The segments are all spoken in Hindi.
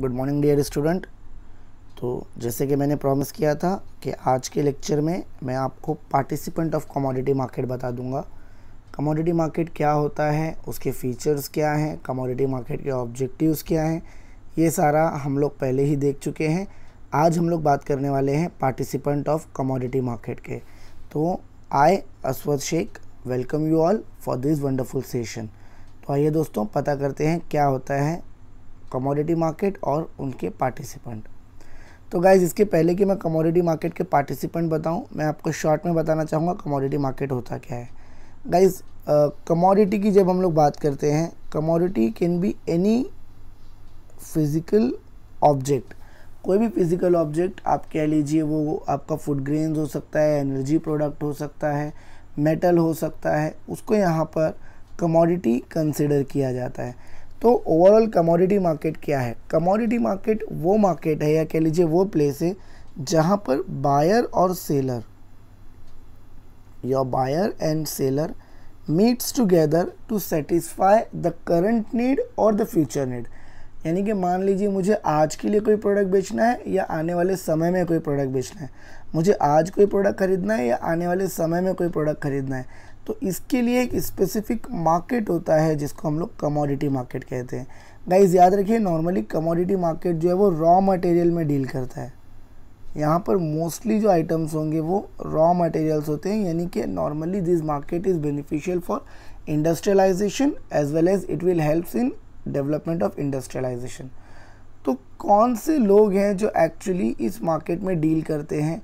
Good morning dear student. तो जैसे कि मैंने प्रॉमिस किया था कि आज के लेक्चर में मैं आपको पार्टिसिपेंट ऑफ कमोडिटी मार्केट बता दूंगा। कमोडिटी मार्केट क्या होता है, उसके फीचर्स क्या हैं, कमोडिटी मार्केट के ऑब्जेक्टिव्स क्या हैं, ये सारा हम लोग पहले ही देख चुके हैं। आज हम लोग बात करने वाले हैं पार्टिसिपेंट ऑफ कमोडिटी मार्केट के। तो I Aswad Shaikh welcome you all for this wonderful session. तो आइए दोस्तों पता करते हैं क्या होता है कमोडिटी मार्केट और उनके पार्टिसिपेंट। तो गाइज़ इसके पहले कि मैं कमोडिटी मार्केट के पार्टिसिपेंट बताऊं, मैं आपको शॉर्ट में बताना चाहूँगा कमोडिटी मार्केट होता क्या है। गाइज़ कमोडिटी की जब हम लोग बात करते हैं, commodity can be any physical object. कोई भी फिज़िकल ऑब्जेक्ट आप कह लीजिए, वो आपका फूड ग्रेन्स हो सकता है, एनर्जी प्रोडक्ट हो सकता है, मेटल हो सकता है, उसको यहाँ पर कमोडिटी कंसिडर किया जाता है। तो ओवरऑल कमोडिटी मार्केट क्या है? कमोडिटी मार्केट वो मार्केट है या कह लीजिए वो प्लेस है जहाँ पर बायर और सेलर या buyer and seller meets together to satisfy the current need और द फ्यूचर नीड। यानी कि मान लीजिए मुझे आज के लिए कोई प्रोडक्ट बेचना है या आने वाले समय में कोई प्रोडक्ट बेचना है, मुझे आज कोई प्रोडक्ट खरीदना है या आने वाले समय में कोई प्रोडक्ट खरीदना है। तो इसके लिए एक स्पेसिफिक मार्केट होता है जिसको हम लोग कमोडिटी मार्केट कहते हैं। गाइज याद रखिए, नॉर्मली कमोडिटी मार्केट जो है वो रॉ मटेरियल में डील करता है। यहाँ पर मोस्टली जो आइटम्स होंगे वो रॉ मटेरियल्स होते हैं, यानी कि normally this market is beneficial for industrialisation as well as it will helps in development of industrialisation. तो कौन से लोग हैं जो एक्चुअली इस मार्केट में डील करते हैं,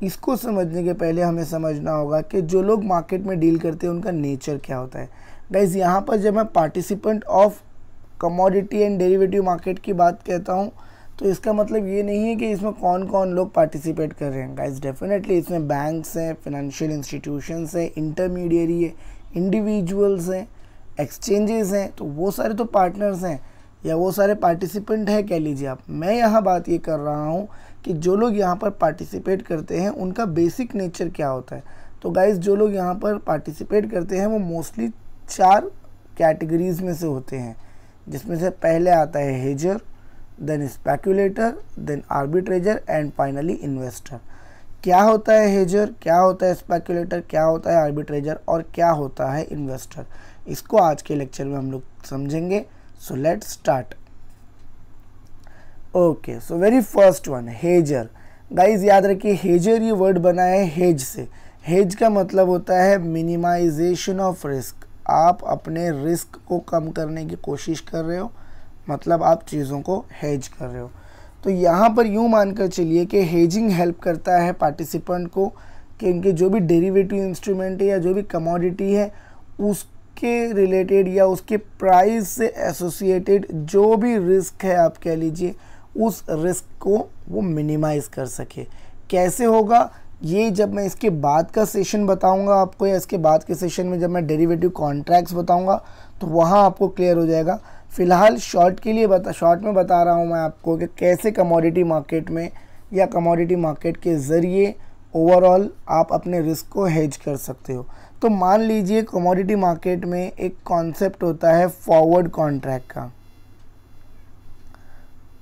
इसको समझने के पहले हमें समझना होगा कि जो लोग मार्केट में डील करते हैं उनका नेचर क्या होता है। गाइज यहाँ पर जब मैं participant of commodity and derivative market की बात कहता हूँ तो इसका मतलब ये नहीं है कि इसमें कौन कौन लोग पार्टिसिपेट कर रहे हैं। गाइज डेफिनेटली इसमें बैंक्स हैं, फाइनेंशियल इंस्टीट्यूशंस हैं, इंटरमीडिएरी है, इंडिविजुअल्स हैं, एक्सचेंजेस हैं, तो वो सारे तो पार्टनर्स हैं या वो सारे पार्टिसिपेंट हैं कह लीजिए आप। मैं यहाँ बात ये कर रहा हूँ कि जो लोग यहाँ पर पार्टिसिपेट करते हैं उनका बेसिक नेचर क्या होता है। तो गाइज जो लोग यहाँ पर पार्टिसिपेट करते हैं वो मोस्टली 4 कैटेगरीज में से होते हैं, जिसमें से पहले आता है hedger, then speculator, then arbitrageur and finally investor. क्या होता है हेजर, क्या होता है स्पेक्युलेटर, क्या होता है आर्बिट्रेजर और क्या होता है इन्वेस्टर, इसको आज के लेक्चर में हम लोग समझेंगे। So let's start. Okay, so very first one, हेजर। गाइज याद रखिए, हेजर ये वर्ड बना है हेज से। हेज का मतलब होता है मिनिमाइजेशन ऑफ रिस्क। आप अपने रिस्क को कम करने की कोशिश कर रहे हो, मतलब आप चीज़ों को हेज कर रहे हो। तो यहाँ पर यूँ मानकर चलिए कि हेजिंग हेल्प करता है पार्टिसिपेंट को कि इनके जो भी डेरिवेटिव इंस्ट्रूमेंट है या जो भी कमोडिटी है उसके रिलेटेड या उसके प्राइस से एसोसिएटेड जो भी रिस्क है आप कह लीजिए, उस रिस्क को वो मिनिमाइज़ कर सके। कैसे होगा ये जब मैं इसके बाद का सेशन बताऊंगा आपको, या इसके बाद के सेशन में जब मैं डेरिवेटिव कॉन्ट्रैक्ट्स बताऊंगा तो वहाँ आपको क्लियर हो जाएगा। फ़िलहाल शॉर्ट में बता रहा हूँ मैं आपको कि कैसे कमोडिटी मार्केट में या कमोडिटी मार्केट के ज़रिए ओवरऑल आप अपने रिस्क को हेज कर सकते हो। तो मान लीजिए कमोडिटी मार्केट में एक कॉन्सेप्ट होता है फॉरवर्ड कॉन्ट्रैक्ट का।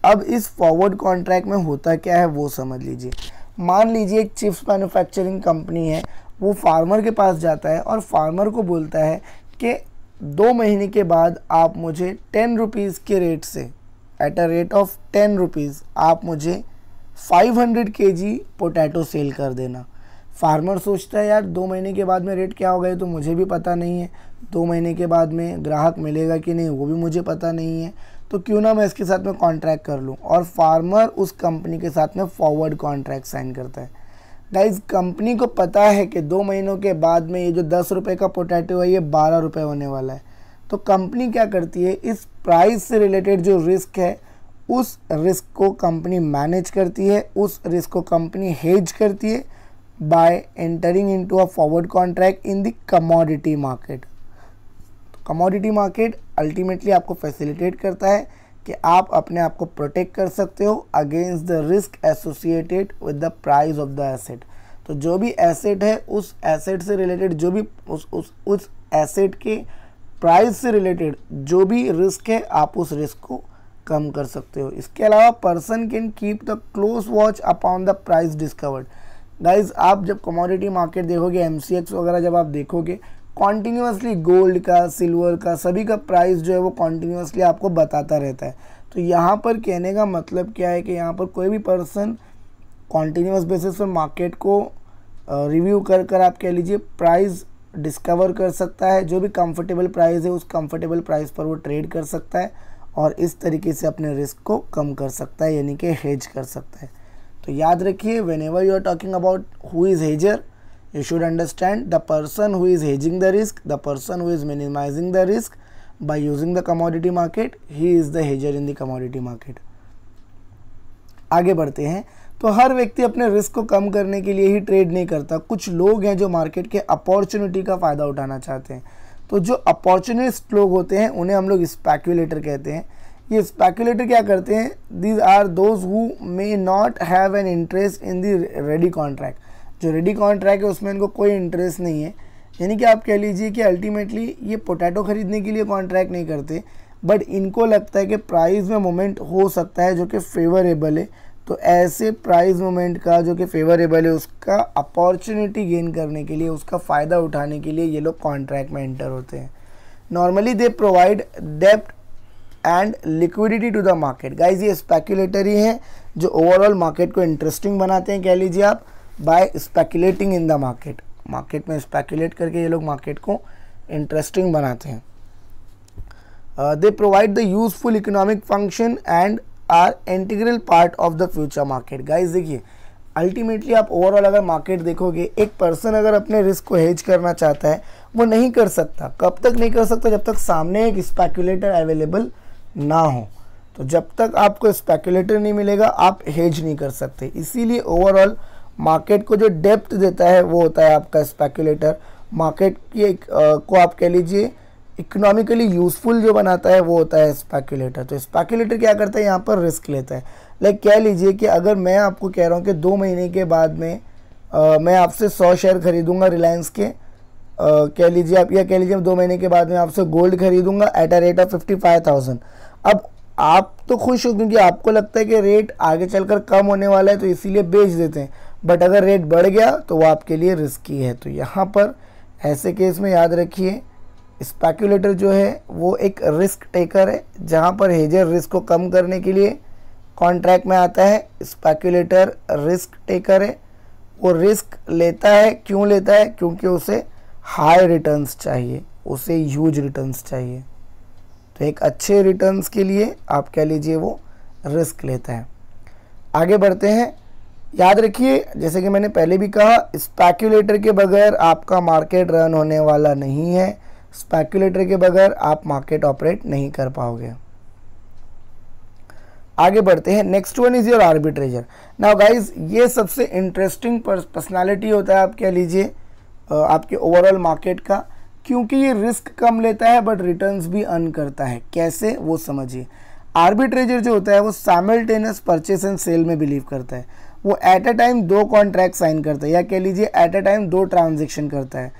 अब इस फॉरवर्ड कॉन्ट्रैक्ट में होता क्या है वो समझ लीजिए। मान लीजिए एक चिप्स मैन्युफैक्चरिंग कंपनी है, वो फार्मर के पास जाता है और फार्मर को बोलता है कि 2 महीने के बाद आप मुझे 10 रुपीज़ के रेट से, eight a rate of 10 rupees आप मुझे 500 kg पोटैटो सेल कर देना। फार्मर सोचता है यार 2 महीने के बाद में रेट क्या होगा ये तो मुझे भी पता नहीं है, 2 महीने के बाद में ग्राहक मिलेगा कि नहीं वो भी मुझे पता नहीं है, तो क्यों ना मैं इसके साथ में कॉन्ट्रैक्ट कर लूँ। और फार्मर उस कंपनी के साथ में फॉरवर्ड कॉन्ट्रैक्ट साइन करता है। गाइज कंपनी को पता है कि 2 महीनों के बाद में ये जो 10 रुपये का पोटैटो है ये 12 रुपये होने वाला है। तो कंपनी क्या करती है, इस प्राइस से रिलेटेड जो रिस्क है उस रिस्क को कंपनी मैनेज करती है, उस रिस्क को कंपनी हेज करती है bye entering into a forward contract in the commodity market. Commodity market ultimately आपको फैसिलिटेट करता है कि आप अपने आप को प्रोटेक्ट कर सकते हो against the risk associated with the price of the asset. तो जो भी एसेट है उस एसेट से रिलेटेड जो भी उस एसेट के प्राइस से रिलेटेड जो भी रिस्क है आप उस रिस्क को कम कर सकते हो। इसके अलावा person can keep the close watch upon the price discovered. Guys आप जब कमोडिटी मार्केट देखोगे, MCX वगैरह जब आप देखोगे, कॉन्टीन्यूसली गोल्ड का, सिल्वर का, सभी का प्राइस जो है वो कॉन्टीन्यूसली आपको बताता रहता है। तो यहाँ पर कहने का मतलब क्या है कि यहाँ पर कोई भी पर्सन कॉन्टीन्यूस बेसिस पर मार्केट को रिव्यू कर कर आप कह लीजिए प्राइस डिस्कवर कर सकता है। जो भी कंफर्टेबल प्राइस है उस कंफर्टेबल प्राइस पर वो ट्रेड कर सकता है और इस तरीके से अपने रिस्क को कम कर सकता है, यानी कि हेज कर सकता है। तो याद रखिए, whenever you are talking about who is hedger, you should understand the person who is hedging the risk, the person who is minimizing the risk by using the commodity market, he is the hedger in the commodity market। आगे बढ़ते हैं। तो हर व्यक्ति अपने रिस्क को कम करने के लिए ही ट्रेड नहीं करता। कुछ लोग हैं जो मार्केट के अपॉर्चुनिटी का फ़ायदा उठाना चाहते हैं। तो जो अपॉर्चुनिस्ट लोग होते हैं उन्हें हम लोग स्पेक्यूलेटर कहते हैं। ये स्पेक्यूलेटर क्या करते हैं? These are those who may not have an interest in the ready contract. जो रेडी कॉन्ट्रैक्ट है उसमें इनको कोई इंटरेस्ट नहीं है, यानी कि आप कह लीजिए कि अल्टीमेटली ये पोटैटो ख़रीदने के लिए कॉन्ट्रैक्ट नहीं करते, बट इनको लगता है कि प्राइस में मोमेंट हो सकता है जो कि फेवरेबल है। तो ऐसे प्राइस मोमेंट का जो कि फेवरेबल है उसका अपॉर्चुनिटी गेन करने के लिए, उसका फ़ायदा उठाने के लिए ये लोग कॉन्ट्रैक्ट में एंटर होते हैं। Normally they provide depth and liquidity to the market. Guys ये स्पेक्यूलेटर ही हैं जो ओवरऑल मार्केट को इंटरेस्टिंग बनाते हैं, कह लीजिए आप, by speculating in the market. Market में स्पेक्यूलेट करके ये लोग मार्केट को इंटरेस्टिंग बनाते हैं। They provide the useful economic function and are integral part of the future market. Guys देखिए, अल्टीमेटली आप ओवरऑल अगर मार्केट देखोगे, एक पर्सन अगर अपने रिस्क को हेज करना चाहता है वो नहीं कर सकता। कब तक नहीं कर सकता? जब तक सामने एक स्पेक्यूलेटर अवेलेबल ना हो। तो जब तक आपको स्पेक्यूलेटर नहीं मिलेगा आप हेज नहीं कर सकते। इसीलिए ओवरऑल मार्केट को जो डेप्थ देता है वो होता है आपका स्पेक्यूलेटर। मार्केट की को आप कह लीजिए इकोनॉमिकली यूज़फुल जो बनाता है वो होता है स्पेक्यूलेटर। तो स्पेक्यूलेटर क्या करता है? यहाँ पर रिस्क लेता है। लाइक कह लीजिए कि अगर मैं आपको कह रहा हूँ कि 2 महीने के बाद में मैं आपसे 100 शेयर खरीदूंगा रिलायंस के, कह लीजिए आप, या कह लीजिए 2 महीने के बाद में आपसे गोल्ड खरीदूंगा एट अ रेट ऑफ 55,000। अब आप तो खुश हो क्योंकि आपको लगता है कि रेट आगे चलकर कम होने वाला है तो इसीलिए बेच देते हैं, बट अगर रेट बढ़ गया तो वो आपके लिए रिस्की है। तो यहाँ पर ऐसे केस में याद रखिए स्पेक्यूलेटर जो है वो एक रिस्क टेकर है, जहाँ पर हेजर रिस्क को कम करने के लिए कॉन्ट्रैक्ट में आता है। स्पेक्यूलेटर रिस्क टेकर है, वो रिस्क लेता है। क्यों लेता है? क्योंकि उसे हाई रिटर्न्स चाहिए, उसे ह्यूज रिटर्न्स चाहिए। तो एक अच्छे रिटर्न्स के लिए आप कह लीजिए वो रिस्क लेता है। आगे बढ़ते हैं। याद रखिए, जैसे कि मैंने पहले भी कहा, स्पेक्यूलेटर के बगैर आपका मार्केट रन होने वाला नहीं है। स्पेक्यूलेटर के बगैर आप मार्केट ऑपरेट नहीं कर पाओगे। आगे बढ़ते हैं। Next one is your arbitrager. Now guys ये सबसे इंटरेस्टिंग पर्सनालिटी होता है आप कह लीजिए आपके ओवरऑल मार्केट का, क्योंकि ये रिस्क कम लेता है बट रिटर्न्स भी अर्न करता है। कैसे? वो समझिए। आर्बिट्रेजर जो होता है वो साइमल्टेनियस परचेस एंड सेल में बिलीव करता है। वो at a time 2 contract sign करता है, या कह लीजिए एट अ टाइम 2 ट्रांजेक्शन करता है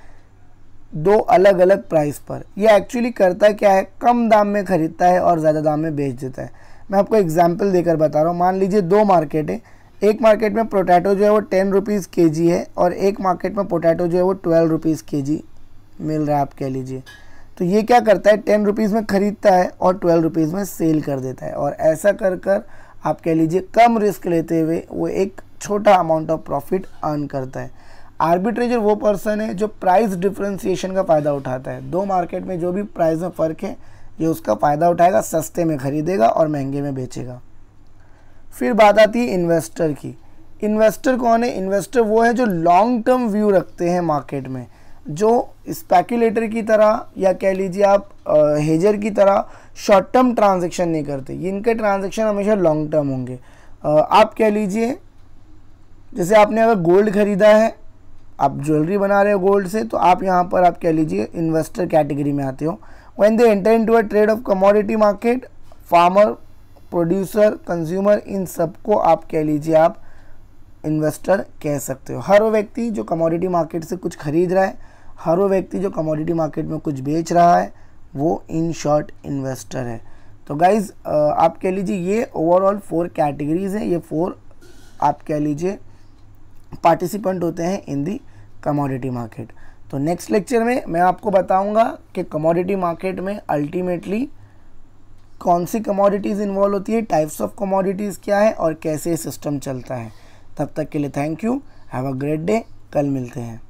2 अलग अलग प्राइस पर। ये एक्चुअली करता क्या है? कम दाम में खरीदता है और ज़्यादा दाम में बेच देता है। मैं आपको एग्जांपल देकर बता रहा हूँ। मान लीजिए 2 मार्केट है। एक मार्केट में पोटैटो जो है वो 10 रुपीज़ kg है और एक मार्केट में पोटैटो जो है वो 12 रुपीज़ kg मिल रहा है आप कह लीजिए। तो ये क्या करता है? 10 रुपीज़ में ख़रीदता है और 12 रुपीज़ में सेल कर देता है, और ऐसा कर कर आप कह लीजिए कम रिस्क लेते हुए वो एक छोटा अमाउंट ऑफ प्रॉफिट अर्न करता है। आर्बिट्रेजर वो पर्सन है जो प्राइस डिफ्रेंसिएशन का फ़ायदा उठाता है। 2 मार्केट में जो भी प्राइस में फ़र्क है ये उसका फ़ायदा उठाएगा, सस्ते में ख़रीदेगा और महंगे में बेचेगा। फिर बात आती है इन्वेस्टर की। इन्वेस्टर कौन है? इन्वेस्टर वो है जो लॉन्ग टर्म व्यू रखते हैं मार्केट में, जो स्पेक्यूलेटर की तरह या कह लीजिए आप हेजर की तरह शॉर्ट टर्म ट्रांजैक्शन नहीं करते। इनके ट्रांजैक्शन हमेशा लॉन्ग टर्म होंगे। आप कह लीजिए जैसे आपने अगर गोल्ड ख़रीदा है, आप ज्वेलरी बना रहे हो गोल्ड से, तो आप यहाँ पर आप कह लीजिए इन्वेस्टर कैटेगरी में आते हो। When they enter into a trade of commodity market, farmer, producer, consumer, इन सबको आप कह लीजिए आप इन्वेस्टर कह सकते हो। हर वो व्यक्ति जो कमोडिटी मार्केट से कुछ खरीद रहा है, हर वो व्यक्ति जो कमोडिटी मार्केट में कुछ बेच रहा है, वो इन शॉर्ट इन्वेस्टर है। तो गाइज आप कह लीजिए ये ओवरऑल 4 कैटेगरीज हैं, ये 4 आप कह लीजिए पार्टिसिपेंट होते हैं इन दी कमोडिटी मार्केट। तो नेक्स्ट लेक्चर में मैं आपको बताऊंगा कि कमोडिटी मार्केट में अल्टीमेटली कौन सी कमोडिटीज़ इन्वॉल्व होती है, टाइप्स ऑफ कमोडिटीज़ क्या है और कैसे सिस्टम चलता है। तब तक के लिए thank you, have a great day, कल मिलते हैं।